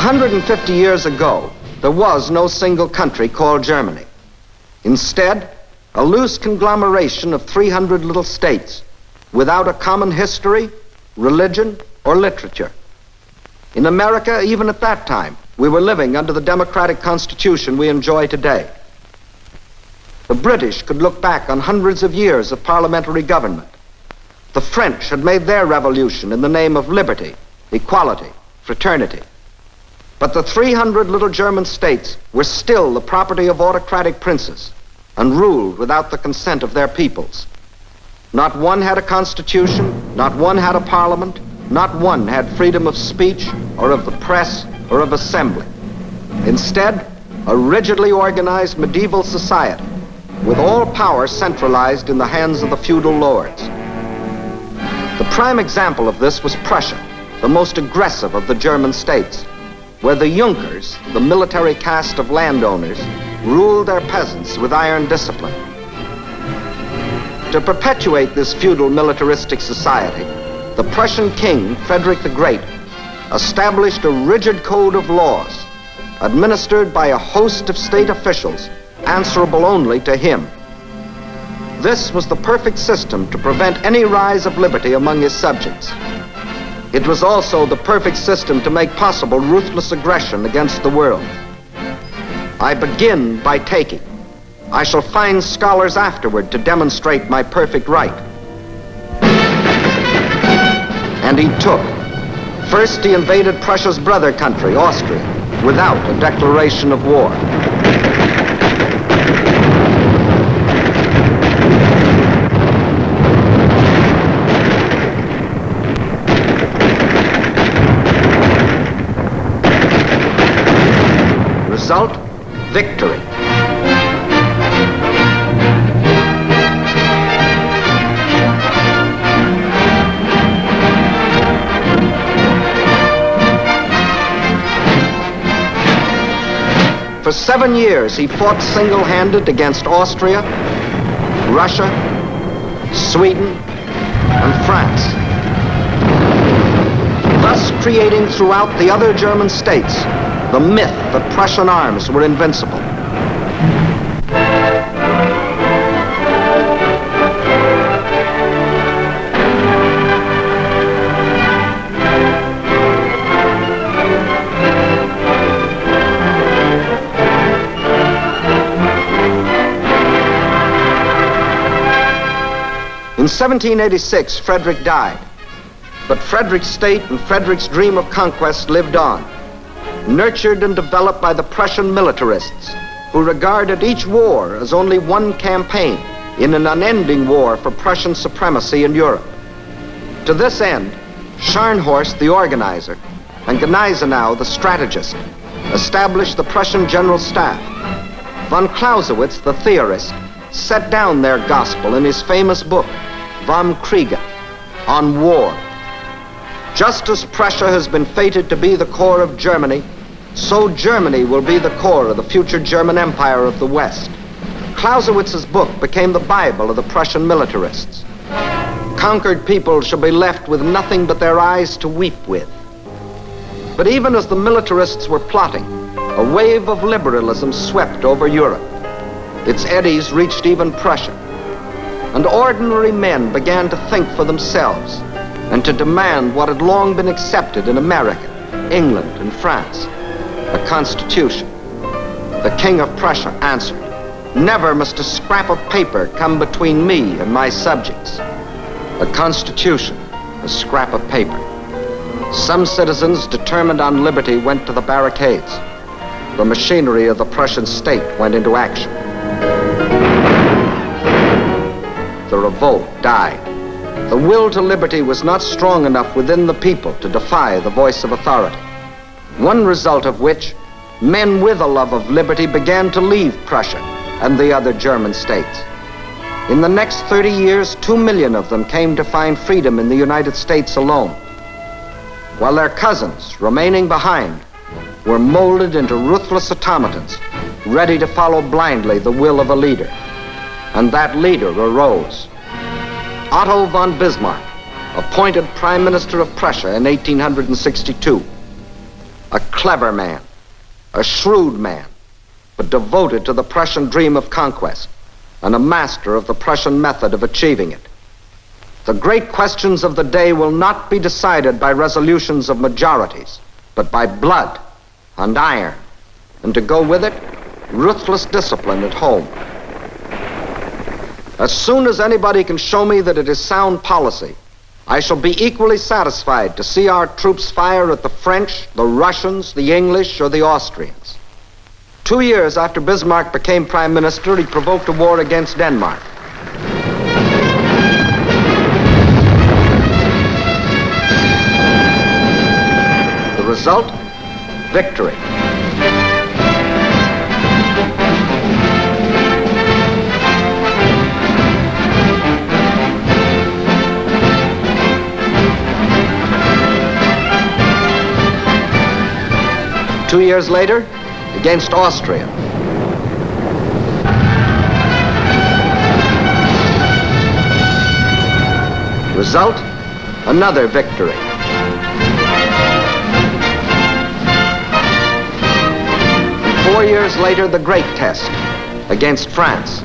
150 years ago, there was no single country called Germany. Instead, a loose conglomeration of 300 little states without a common history, religion, or literature. In America, even at that time, we were living under the democratic constitution we enjoy today. The British could look back on hundreds of years of parliamentary government. The French had made their revolution in the name of liberty, equality, fraternity. But the 300 little German states were still the property of autocratic princes and ruled without the consent of their peoples. Not one had a constitution, not one had a parliament, not one had freedom of speech or of the press or of assembly. Instead, a rigidly organized medieval society with all power centralized in the hands of the feudal lords. The prime example of this was Prussia, the most aggressive of the German states, where the Junkers, the military caste of landowners, ruled their peasants with iron discipline. To perpetuate this feudal militaristic society, the Prussian king, Frederick the Great, established a rigid code of laws administered by a host of state officials answerable only to him. This was the perfect system to prevent any rise of liberty among his subjects. It was also the perfect system to make possible ruthless aggression against the world. I begin by taking. I shall find scholars afterward to demonstrate my perfect right. And he took. First, he invaded Prussia's brother country, Austria, without a declaration of war. Result, victory. For 7 years, he fought single-handed against Austria, Russia, Sweden, and France, thus creating throughout the other German states the myth that Prussian arms were invincible. In 1786, Frederick died, but Frederick's state and Frederick's dream of conquest lived on, nurtured and developed by the Prussian militarists, who regarded each war as only one campaign in an unending war for Prussian supremacy in Europe. To this end, Scharnhorst, the organizer, and Gneisenau, the strategist, established the Prussian General Staff. Von Clausewitz, the theorist, set down their gospel in his famous book, Vom Kriege, on war. Just as Prussia has been fated to be the core of Germany, so Germany will be the core of the future German Empire of the West. Clausewitz's book became the Bible of the Prussian militarists. Conquered people shall be left with nothing but their eyes to weep with. But even as the militarists were plotting, a wave of liberalism swept over Europe. Its eddies reached even Prussia, and ordinary men began to think for themselves and to demand what had long been accepted in America, England, and France, a constitution. The King of Prussia answered, "Never must a scrap of paper come between me and my subjects." A constitution, a scrap of paper. Some citizens determined on liberty went to the barricades. The machinery of the Prussian state went into action. The revolt died. The will to liberty was not strong enough within the people to defy the voice of authority. One result of which, men with a love of liberty began to leave Prussia and the other German states. In the next 30 years, 2 million of them came to find freedom in the United States alone, while their cousins, remaining behind, were molded into ruthless automatons, ready to follow blindly the will of a leader. And that leader arose. Otto von Bismarck, appointed Prime Minister of Prussia in 1862. a clever man, a shrewd man, but devoted to the Prussian dream of conquest and a master of the Prussian method of achieving it. The great questions of the day will not be decided by resolutions of majorities, but by blood and iron, and to go with it, ruthless discipline at home. As soon as anybody can show me that it is sound policy, I shall be equally satisfied to see our troops fire at the French, the Russians, the English, or the Austrians. 2 years after Bismarck became prime minister, he provoked a war against Denmark. The result? Victory. Two years later, against Austria. Result? Another victory. And 4 years later, the great test against France.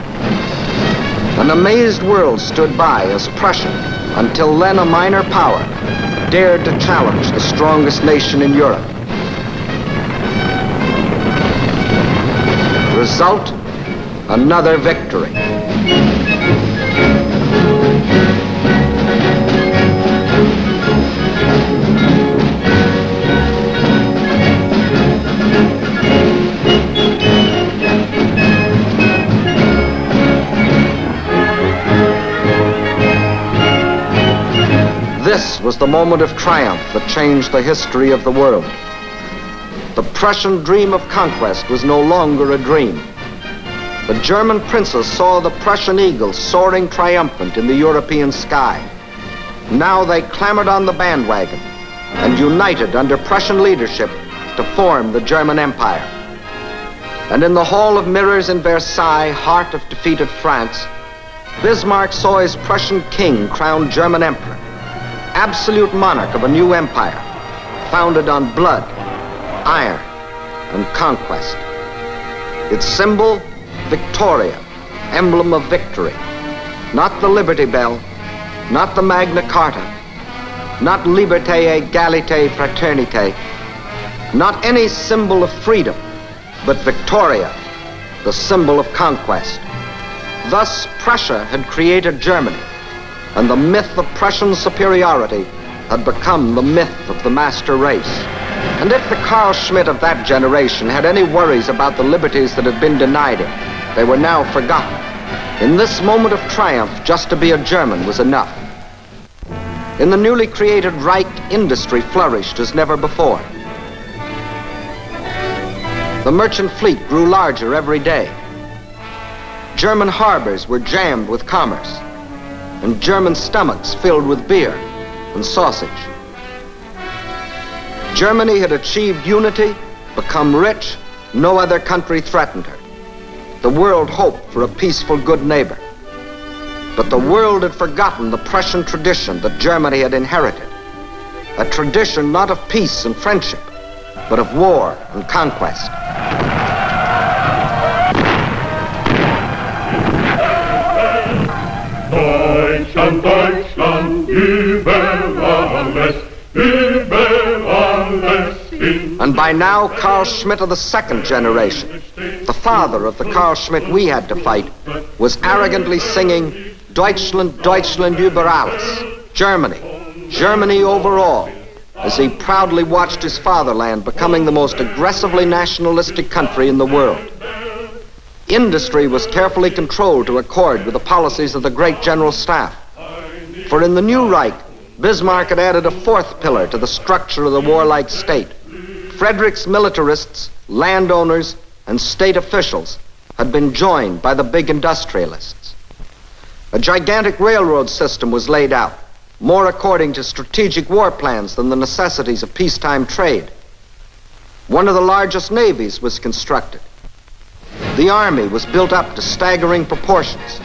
An amazed world stood by as Prussia, until then a minor power, dared to challenge the strongest nation in Europe. Result, another victory. This was the moment of triumph that changed the history of the world. The Prussian dream of conquest was no longer a dream. The German princes saw the Prussian eagle soaring triumphant in the European sky. Now they clambered on the bandwagon and united under Prussian leadership to form the German Empire. And in the Hall of Mirrors in Versailles, heart of defeated France, Bismarck saw his Prussian king crowned German emperor, absolute monarch of a new empire, founded on blood, iron, and conquest. Its symbol, Victoria, emblem of victory. Not the Liberty Bell, not the Magna Carta, not Liberté, Égalité, Fraternité, not any symbol of freedom, but Victoria, the symbol of conquest. Thus, Prussia had created Germany, and the myth of Prussian superiority had become the myth of the master race. And if the Carl Schmitt of that generation had any worries about the liberties that had been denied him, they were now forgotten. In this moment of triumph, just to be a German was enough. In the newly created Reich, industry flourished as never before. The merchant fleet grew larger every day. German harbors were jammed with commerce, and German stomachs filled with beer and sausage. Germany had achieved unity, become rich. No other country threatened her. The world hoped for a peaceful, good neighbor. But the world had forgotten the Prussian tradition that Germany had inherited. A tradition not of peace and friendship, but of war and conquest. Deutschland, Deutschland, über alles, über alles. And by now, Carl Schmitt of the second generation, the father of the Carl Schmitt we had to fight, was arrogantly singing Deutschland, Deutschland über alles, Germany, Germany over all, as he proudly watched his fatherland becoming the most aggressively nationalistic country in the world. Industry was carefully controlled to accord with the policies of the great General Staff. For in the new Reich, Bismarck had added a fourth pillar to the structure of the warlike state. Frederick's militarists, landowners, and state officials had been joined by the big industrialists. A gigantic railroad system was laid out, more according to strategic war plans than the necessities of peacetime trade. One of the largest navies was constructed. The army was built up to staggering proportions.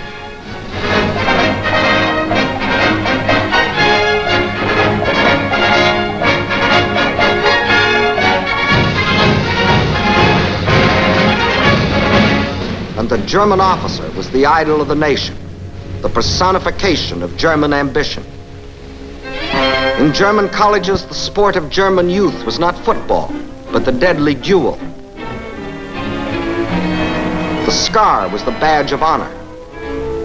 the German officer was the idol of the nation, the personification of German ambition. In German colleges, the sport of German youth was not football, but the deadly duel. The scar was the badge of honor.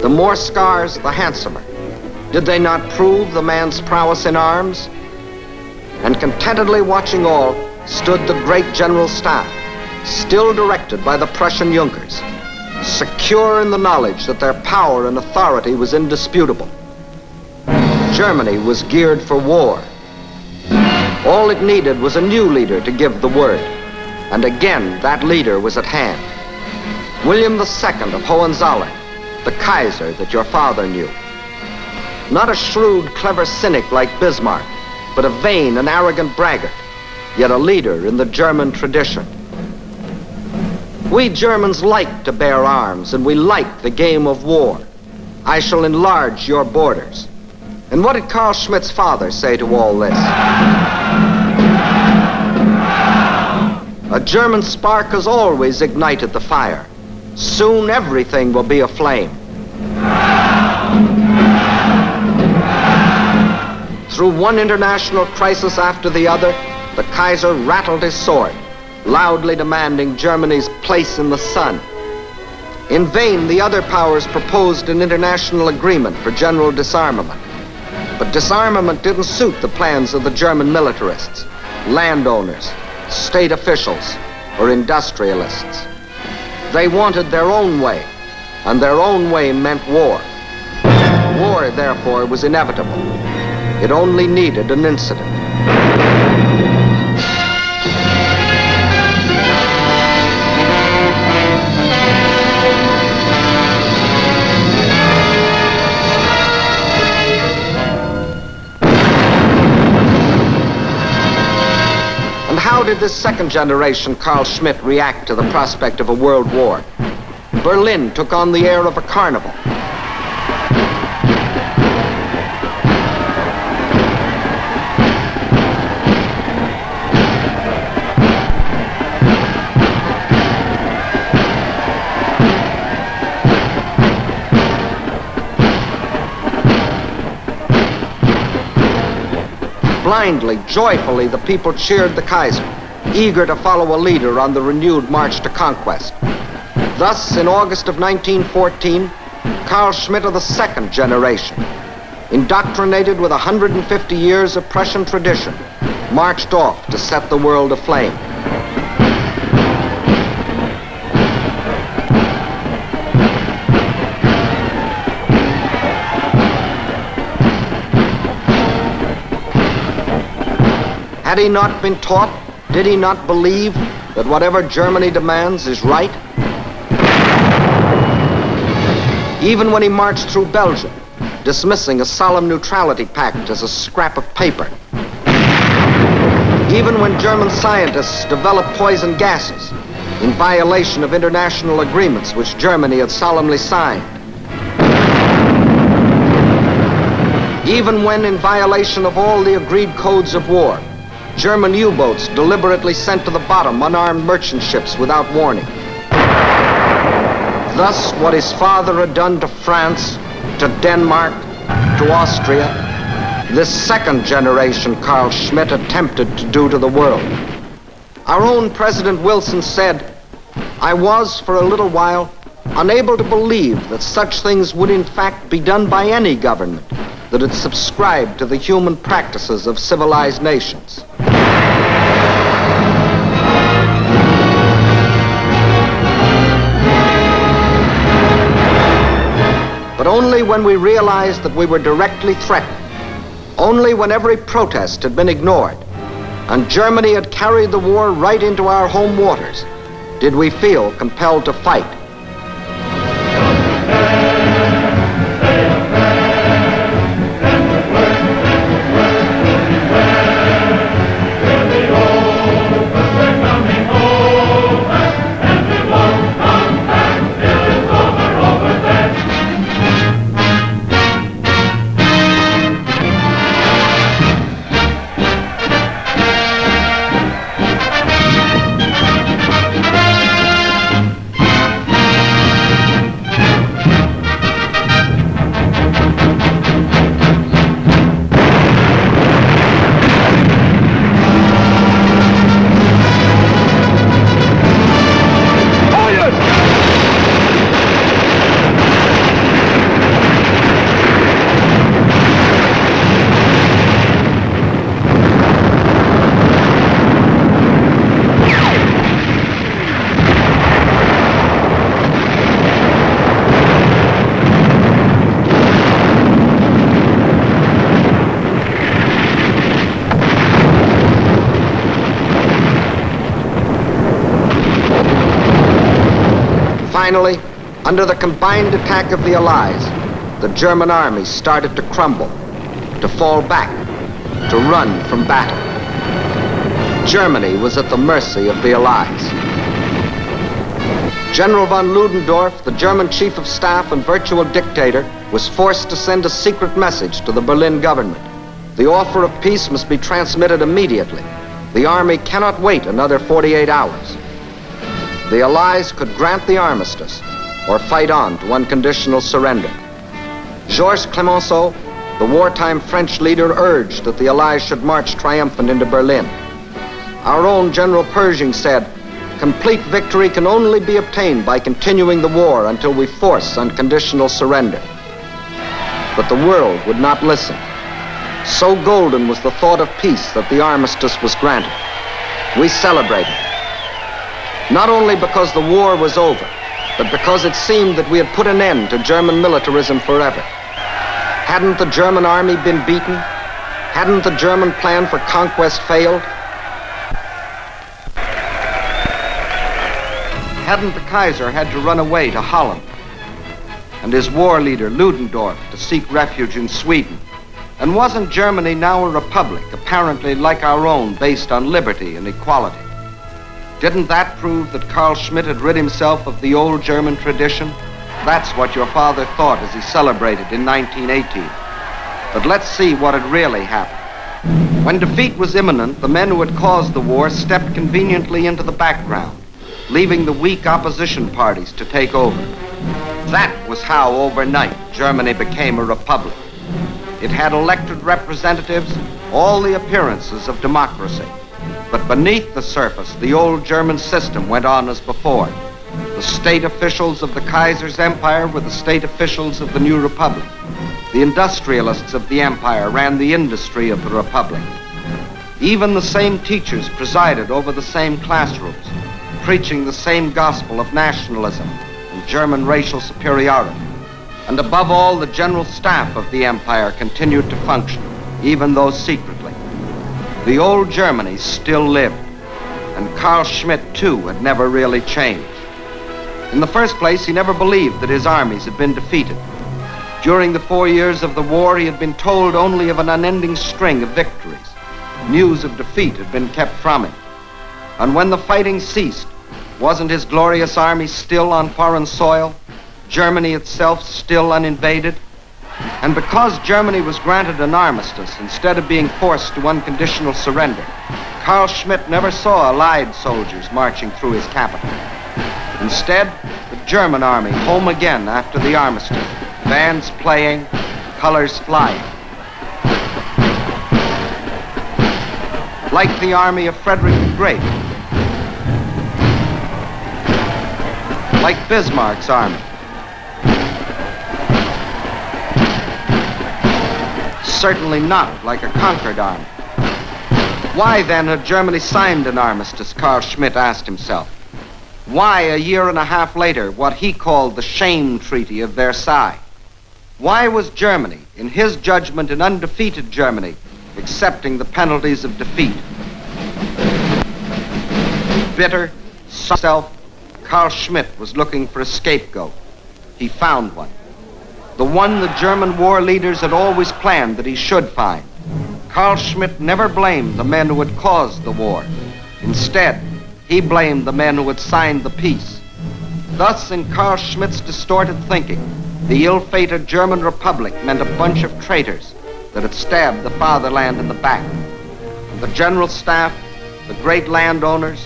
The more scars, the handsomer. Did they not prove the man's prowess in arms? And contentedly watching all stood the great general staff, still directed by the Prussian Junkers, secure in the knowledge that their power and authority was indisputable. Germany was geared for war. All it needed was a new leader to give the word. And again, that leader was at hand. William II of Hohenzollern, the Kaiser that your father knew. Not a shrewd, clever cynic like Bismarck, but a vain and arrogant braggart, yet a leader in the German tradition. We Germans like to bear arms, and we like the game of war. I shall enlarge your borders. And what did Carl Schmitt's father say to all this? A German spark has always ignited the fire. Soon everything will be aflame. Through one international crisis after the other, the Kaiser rattled his sword, loudly demanding Germany's place in the sun. In vain, the other powers proposed an international agreement for general disarmament. But disarmament didn't suit the plans of the German militarists, landowners, state officials, or industrialists. They wanted their own way, and their own way meant war. War, therefore, was inevitable. It only needed an incident. And how did this second generation Carl Schmitt react to the prospect of a world war? Berlin took on the air of a carnival. Blindly, joyfully, the people cheered the Kaiser, eager to follow a leader on the renewed march to conquest. Thus, in August of 1914, Carl Schmitt of the second generation, indoctrinated with 150 years of Prussian tradition, marched off to set the world aflame. Had he not been taught, did he not believe that whatever Germany demands is right? Even when he marched through Belgium, dismissing a solemn neutrality pact as a scrap of paper. Even when German scientists developed poison gases in violation of international agreements which Germany had solemnly signed. Even when, in violation of all the agreed codes of war, German U-boats deliberately sent to the bottom unarmed merchant ships without warning. Thus, what his father had done to France, to Denmark, to Austria, this second generation Carl Schmitt attempted to do to the world. Our own President Wilson said, "I was, for a little while, unable to believe that such things would in fact be done by any government that had subscribed to the human practices of civilized nations." But only when we realized that we were directly threatened, only when every protest had been ignored, and Germany had carried the war right into our home waters, did we feel compelled to fight. Finally, under the combined attack of the Allies, the German army started to crumble, to fall back, to run from battle. Germany was at the mercy of the Allies. General von Ludendorff, the German chief of staff and virtual dictator, was forced to send a secret message to the Berlin government. The offer of peace must be transmitted immediately. The army cannot wait another 48 hours. The Allies could grant the armistice or fight on to unconditional surrender. Georges Clemenceau, the wartime French leader, urged that the Allies should march triumphant into Berlin. Our own General Pershing said, "Complete victory can only be obtained by continuing the war until we force unconditional surrender." But the world would not listen. So golden was the thought of peace that the armistice was granted. We celebrated. Not only because the war was over, but because it seemed that we had put an end to German militarism forever. Hadn't the German army been beaten? Hadn't the German plan for conquest failed? Hadn't the Kaiser had to run away to Holland, and his war leader Ludendorff to seek refuge in Sweden? And wasn't Germany now a republic, apparently like our own, based on liberty and equality? Didn't that prove that Carl Schmitt had rid himself of the old German tradition? That's what your father thought as he celebrated in 1918. But let's see what had really happened. When defeat was imminent, the men who had caused the war stepped conveniently into the background, leaving the weak opposition parties to take over. That was how, overnight, Germany became a republic. It had elected representatives, all the appearances of democracy. But beneath the surface, the old German system went on as before. The state officials of the Kaiser's empire were the state officials of the new republic. The industrialists of the empire ran the industry of the republic. Even the same teachers presided over the same classrooms, preaching the same gospel of nationalism and German racial superiority. And above all, the general staff of the empire continued to function, even though secretly. The old Germany still lived, and Carl Schmitt, too, had never really changed. In the first place, he never believed that his armies had been defeated. During the 4 years of the war, he had been told only of an unending string of victories. News of defeat had been kept from him. And when the fighting ceased, wasn't his glorious army still on foreign soil? Germany itself still uninvaded? And because Germany was granted an armistice instead of being forced to unconditional surrender, Carl Schmitt never saw Allied soldiers marching through his capital. Instead, the German army home again after the armistice, bands playing, colors flying. Like the army of Frederick the Great, like Bismarck's army. Certainly not like a conquered army. Why then had Germany signed an armistice, Carl Schmitt asked himself? Why, a year and a half later, what he called the shame treaty of Versailles? Why was Germany, in his judgment an undefeated Germany, accepting the penalties of defeat? Bitter, self, Carl Schmitt was looking for a scapegoat. He found one. The one the German war leaders had always planned that he should find. Carl Schmitt never blamed the men who had caused the war. Instead, he blamed the men who had signed the peace. Thus, in Carl Schmitt's distorted thinking, the ill-fated German Republic meant a bunch of traitors that had stabbed the fatherland in the back. And the general staff, the great landowners,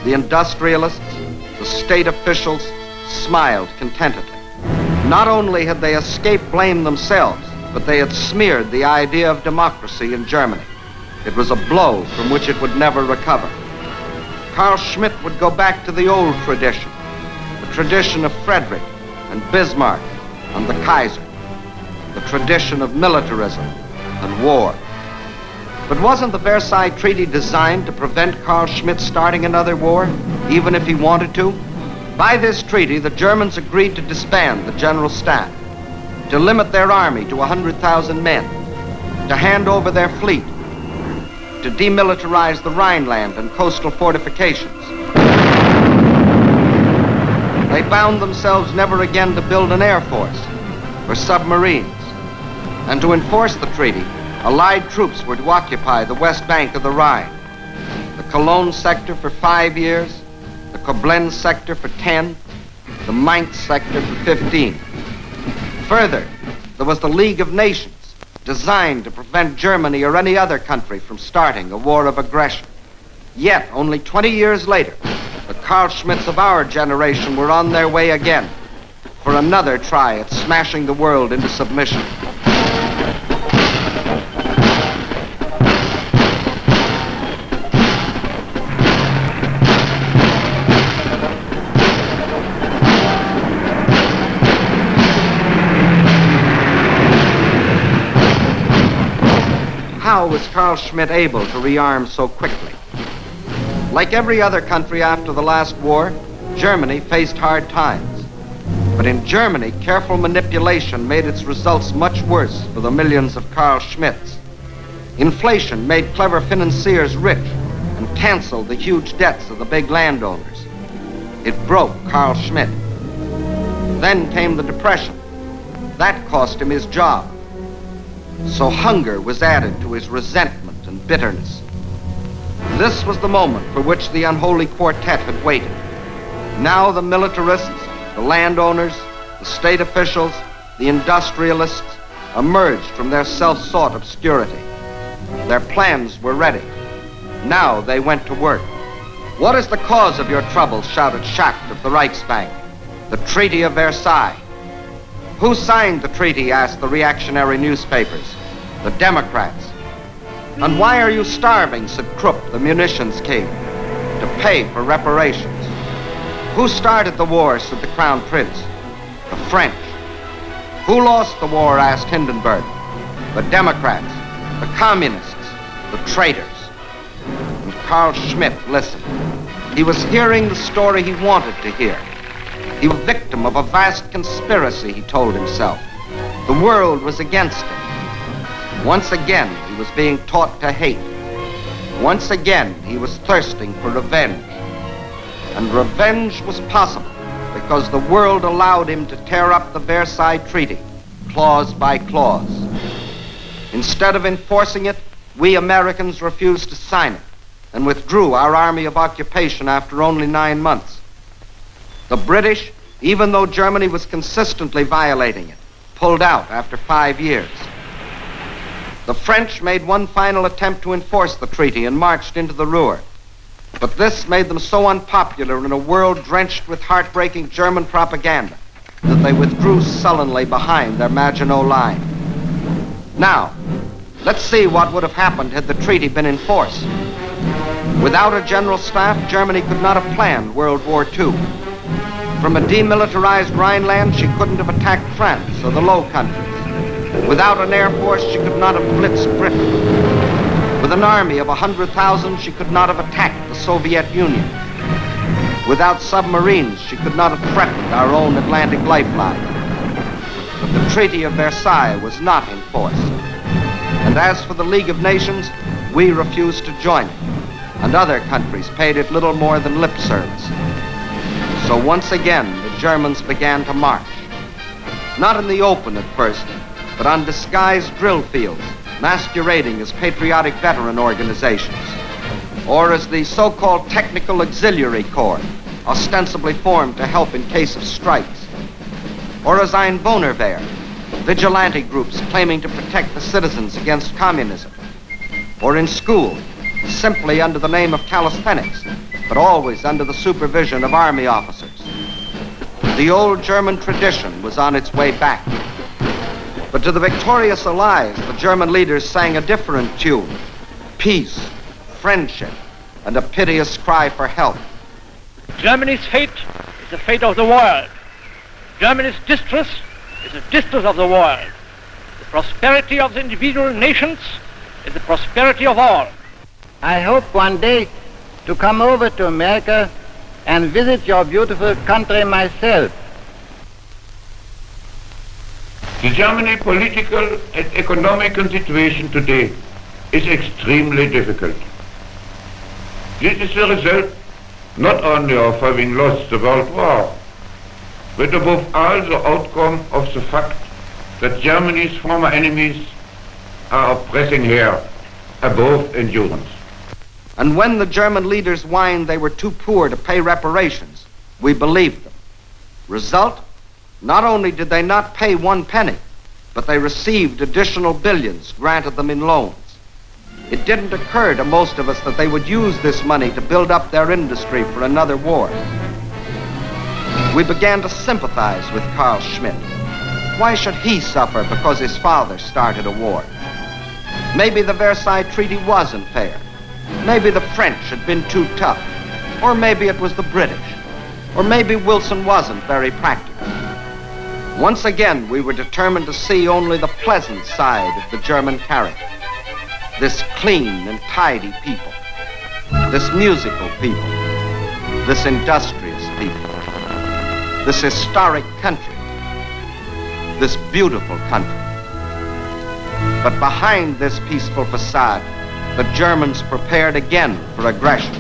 the industrialists, the state officials smiled contentedly. Not only had they escaped blame themselves, but they had smeared the idea of democracy in Germany. It was a blow from which it would never recover. Carl Schmitt would go back to the old tradition, the tradition of Frederick and Bismarck and the Kaiser, the tradition of militarism and war. But wasn't the Versailles Treaty designed to prevent Carl Schmitt starting another war, even if he wanted to? By this treaty, the Germans agreed to disband the general staff, to limit their army to 100,000 men, to hand over their fleet, to demilitarize the Rhineland and coastal fortifications. They They bound themselves never again to build an air force or submarines. And to enforce the treaty, Allied troops were to occupy the west bank of the Rhine, the Cologne sector for 5 years, the Koblenz sector for 10, the Mainz sector for 15. Further, there was the League of Nations, designed to prevent Germany or any other country from starting a war of aggression. Yet, only 20 years later, the Carl Schmitts of our generation were on their way again for another try at smashing the world into submission. How was Carl Schmitt able to rearm so quickly? Like every other country after the last war, Germany faced hard times. But in Germany, careful manipulation made its results much worse for the millions of Carl Schmitts. Inflation made clever financiers rich and canceled the huge debts of the big landowners. It broke Carl Schmitt. Then came the Depression. That cost him his job. So hunger was added to his resentment and bitterness. This was the moment for which the unholy quartet had waited. Now the militarists, the landowners, the state officials, the industrialists emerged from their self-sought obscurity. Their plans were ready. Now they went to work. "What is the cause of your troubles?" shouted Schacht of the Reichsbank. "The Treaty of Versailles." "Who signed the treaty?" asked the reactionary newspapers. "The Democrats." "And why are you starving?" said Krupp, the munitions king. "To pay for reparations." "Who started the war?" said the Crown Prince. "The French." "Who lost the war?" asked Hindenburg. "The Democrats, the Communists, the traitors." And Carl Schmitt listened. He was hearing the story he wanted to hear. He was a victim of a vast conspiracy, he told himself. The world was against him. Once again, he was being taught to hate. Once again, he was thirsting for revenge. And revenge was possible because the world allowed him to tear up the Versailles Treaty, clause by clause. Instead of enforcing it, we Americans refused to sign it and withdrew our army of occupation after only 9 months. The British, even though Germany was consistently violating it, pulled out after 5 years. The French made one final attempt to enforce the treaty and marched into the Ruhr. But this made them so unpopular in a world drenched with heartbreaking German propaganda that they withdrew sullenly behind their Maginot Line. Now, let's see what would have happened had the treaty been enforced. Without a general staff, Germany could not have planned World War II. From a demilitarized Rhineland, she couldn't have attacked France or the Low Countries. Without an air force, she could not have blitzed Britain. With an army of 100,000, she could not have attacked the Soviet Union. Without submarines, she could not have threatened our own Atlantic lifeline. But the Treaty of Versailles was not enforced. And as for the League of Nations, we refused to join it, and other countries paid it little more than lip service. So once again, the Germans began to march. Not in the open at first, but on disguised drill fields, masquerading as patriotic veteran organizations, or as the so-called Technical Auxiliary Corps, ostensibly formed to help in case of strikes, or as Einwohnerwehr, vigilante groups claiming to protect the citizens against communism, or in school, simply under the name of calisthenics, but always under the supervision of army officers. The old German tradition was on its way back. But to the victorious Allies, the German leaders sang a different tune: peace, friendship, and a piteous cry for help. Germany's fate is the fate of the world. Germany's distress is the distress of the world. The prosperity of the individual nations is the prosperity of all. I hope one day to come over to America and visit your beautiful country myself. The German political and economical situation today is extremely difficult. This is the result not only of having lost the World War, but above all the outcome of the fact that Germany's former enemies are pressing here above endurance. And when the German leaders whined they were too poor to pay reparations, we believed them. Result, not only did they not pay 1 penny, but they received additional billions granted them in loans. It didn't occur to most of us that they would use this money to build up their industry for another war. We began to sympathize with Carl Schmitt. Why should he suffer because his father started a war? Maybe the Versailles Treaty wasn't fair. Maybe the French had been too tough. Or maybe it was the British. Or maybe Wilson wasn't very practical. Once again, we were determined to see only the pleasant side of the German character. This clean and tidy people. This musical people. This industrious people. This historic country. This beautiful country. But behind this peaceful facade, the Germans prepared again for aggression.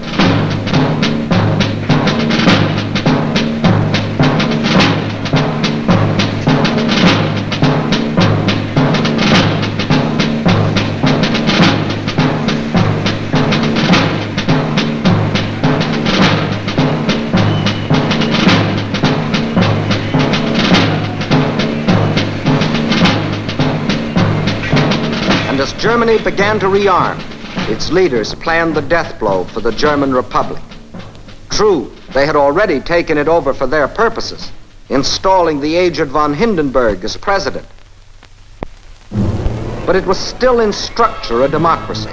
As Germany began to rearm, its leaders planned the death blow for the German Republic. True, they had already taken it over for their purposes, installing the aged von Hindenburg as president. But it was still in structure a democracy,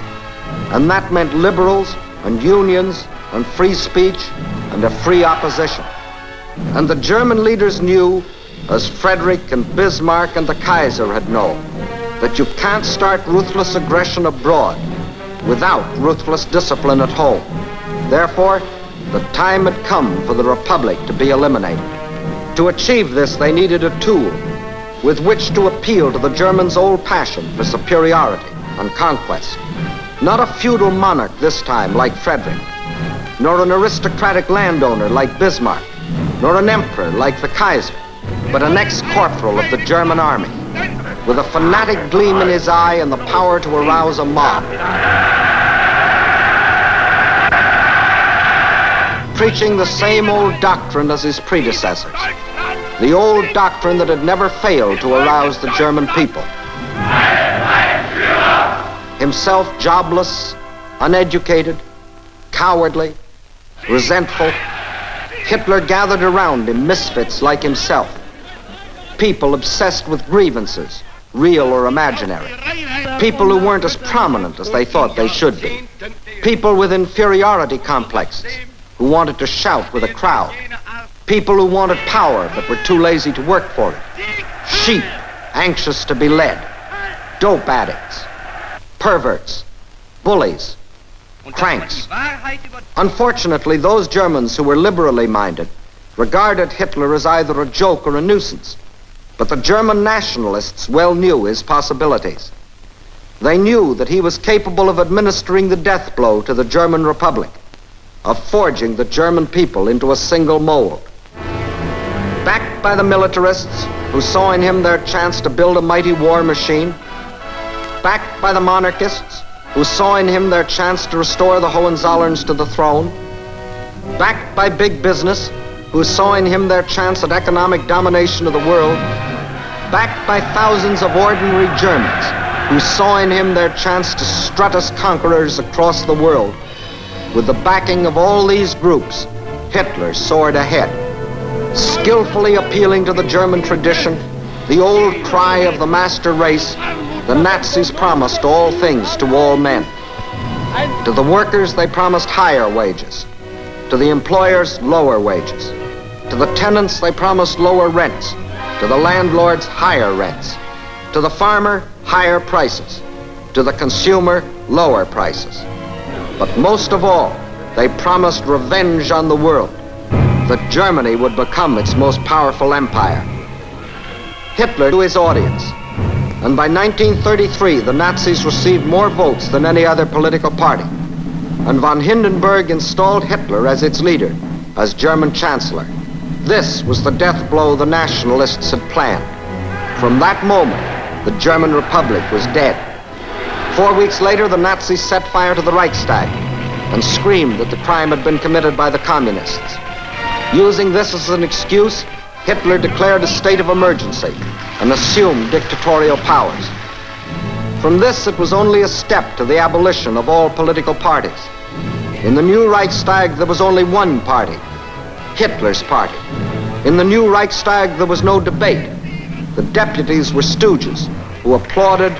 and that meant liberals and unions and free speech and a free opposition. And the German leaders knew, as Frederick and Bismarck and the Kaiser had known, that you can't start ruthless aggression abroad without ruthless discipline at home. Therefore, the time had come for the Republic to be eliminated. To achieve this, they needed a tool with which to appeal to the Germans' old passion for superiority and conquest. Not a feudal monarch this time like Frederick, nor an aristocratic landowner like Bismarck, nor an emperor like the Kaiser, but an ex-corporal of the German army, with a fanatic gleam in his eye and the power to arouse a mob. Preaching the same old doctrine as his predecessors, the old doctrine that had never failed to arouse the German people. Himself jobless, uneducated, cowardly, resentful, Hitler gathered around him misfits like himself. People obsessed with grievances, real or imaginary. People who weren't as prominent as they thought they should be. People with inferiority complexes, who wanted to shout with a crowd. People who wanted power but were too lazy to work for it. Sheep, anxious to be led. Dope addicts. Perverts. Bullies. Cranks. Unfortunately, those Germans who were liberally minded regarded Hitler as either a joke or a nuisance. But the German nationalists well knew his possibilities. They knew that he was capable of administering the death blow to the German Republic, of forging the German people into a single mold. Backed by the militarists who saw in him their chance to build a mighty war machine, backed by the monarchists who saw in him their chance to restore the Hohenzollerns to the throne, backed by big business who saw in him their chance at economic domination of the world, backed by thousands of ordinary Germans who saw in him their chance to strut as conquerors across the world. With the backing of all these groups, Hitler soared ahead, skillfully appealing to the German tradition, the old cry of the master race. The Nazis promised all things to all men. To the workers, they promised higher wages. To the employers, lower wages. To the tenants, they promised lower rents. To the landlords, higher rents. To the farmer, higher prices. To the consumer, lower prices. But most of all, they promised revenge on the world, that Germany would become its most powerful empire. Hitler to his audience, and by 1933, the Nazis received more votes than any other political party, and von Hindenburg installed Hitler as its leader, as German Chancellor. This was the death blow the nationalists had planned. From that moment, the German Republic was dead. 4 weeks later, the Nazis set fire to the Reichstag and screamed that the crime had been committed by the communists. Using this as an excuse, Hitler declared a state of emergency and assumed dictatorial powers. From this, it was only a step to the abolition of all political parties. In the new Reichstag, there was only one party, Hitler's party. In the new Reichstag, there was no debate. The deputies were stooges who applauded,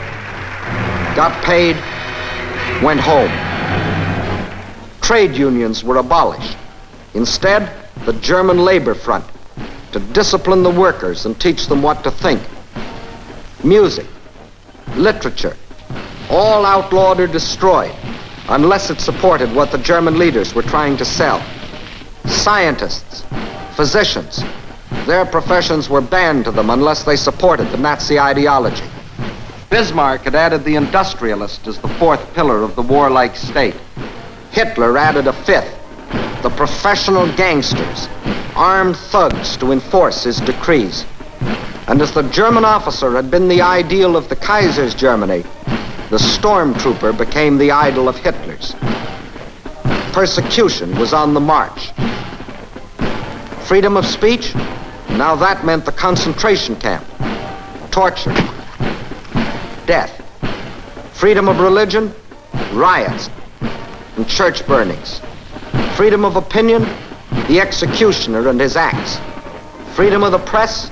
got paid, went home. Trade unions were abolished. Instead, the German Labor Front, to discipline the workers and teach them what to think. Music, literature, all outlawed or destroyed, unless it supported what the German leaders were trying to sell. Scientists, physicians, their professions were banned to them unless they supported the Nazi ideology. Bismarck had added the industrialist as the fourth pillar of the warlike state. Hitler added a fifth, the professional gangsters, armed thugs to enforce his decrees. And as the German officer had been the ideal of the Kaiser's Germany, the stormtrooper became the idol of Hitler's. Persecution was on the march. Freedom of speech? Now that meant the concentration camp, torture, death. Freedom of religion? Riots and church burnings. Freedom of opinion? The executioner and his axe. Freedom of the press?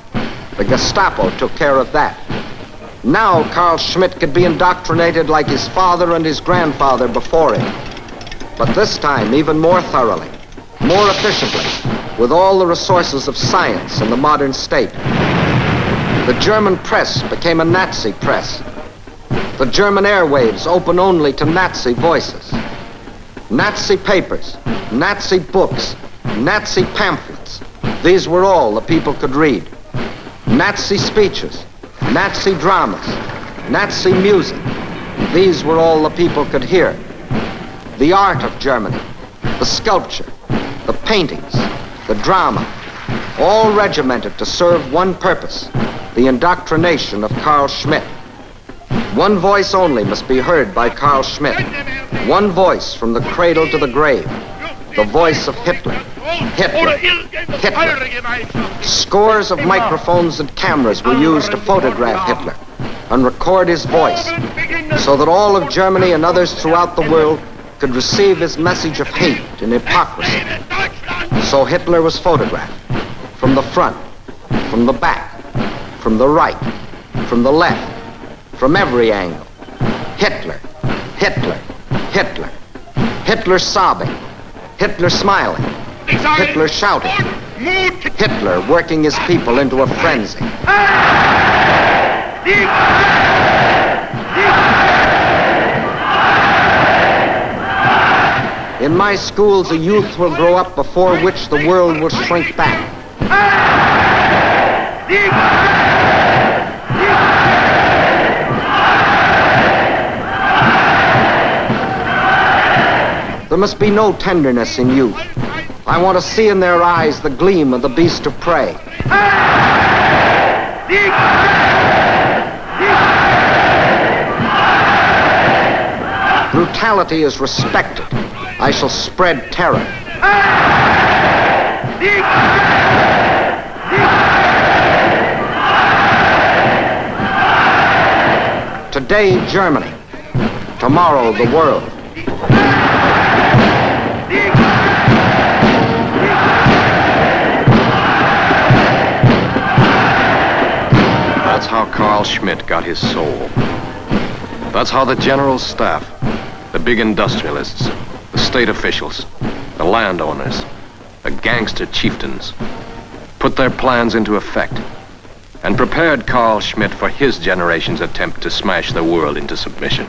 The Gestapo took care of that. Now Carl Schmitt could be indoctrinated like his father and his grandfather before him. But this time, even more thoroughly, more efficiently, with all the resources of science and the modern state. The German press became a Nazi press. The German airwaves open only to Nazi voices. Nazi papers, Nazi books, Nazi pamphlets. These were all the people could read. Nazi speeches, Nazi dramas, Nazi music. These were all the people could hear. The art of Germany, the sculpture, the paintings, the drama, all regimented to serve one purpose, the indoctrination of Carl Schmitt. One voice only must be heard by Carl Schmitt. One voice from the cradle to the grave. The voice of Hitler. Hitler. Hitler. Scores of microphones and cameras were used to photograph Hitler and record his voice so that all of Germany and others throughout the world could receive his message of hate and hypocrisy. So Hitler was photographed from the front, from the back, from the right, from the left, from every angle. Hitler, Hitler, Hitler. Hitler sobbing, Hitler smiling, Hitler shouting, Hitler working his people into a frenzy. In my schools, a youth will grow up before which the world will shrink back. There must be no tenderness in youth. I want to see in their eyes the gleam of the beast of prey. Brutality is respected. I shall spread terror. Today, Germany. Tomorrow, the world. That's how Carl Schmitt got his soul. That's how the General Staff, the big industrialists, the state officials, the landowners, the gangster chieftains, put their plans into effect and prepared Carl Schmitt for his generation's attempt to smash the world into submission.